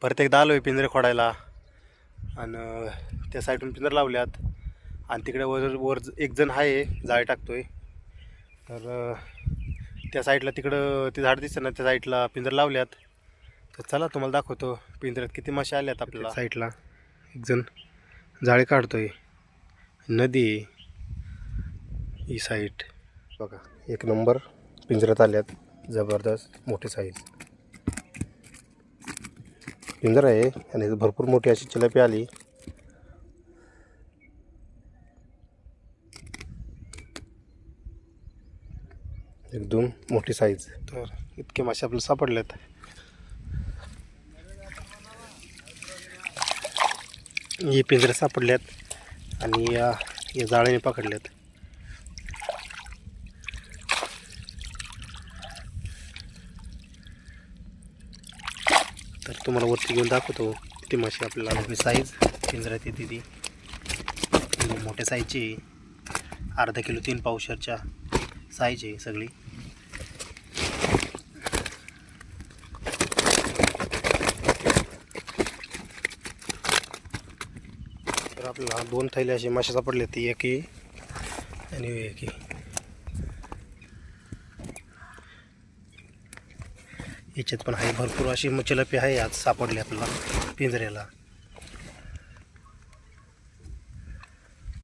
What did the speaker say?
परत एकदा आलो आहे पिंजरे खोडायला आणि त्या साईडून पिंजरे लावल्यात आणि तिकडे वर एक जण आहे जाळे टाकतोय. तर त्या साईडला तिकडं ते झाड दिसतं ना त्या साईडला पिंजरे लावल्यात. तर चला तुम्हाला दाखवतो पिंजऱ्यात किती मासे आल्यात. आपल्याला साईडला एक जण जाळे काढतोय. नदी ही साईड बघा एक नंबर पिंजऱ्यात आल्यात. जबरदस्त मोठी साईज पिंजरा आहे आणि भरपूर मोठी अशी चिलापी आली. एकदम मोठी साईज. तर इतके मासे आपल्याला सापडलेत. हे पिंजरे सापडल्यात आणि या जाळ्याने पकडल्यात. तर तुम्हाला वरती घेऊन दाखवतो किती मासे आपल्याला. साईज पिंजऱ्यात येते ती मोठ्या साईजची. अर्धा किलो 3 पावशरच्या साईज आहे सगळी. तर आपल्याला 2 थैले असे मासे सापडले. ती एक आणि एक याच्यात पण आहे भरपूर अशी चिलापी आहे आज सापडली आपल्याला पिंजऱ्याला.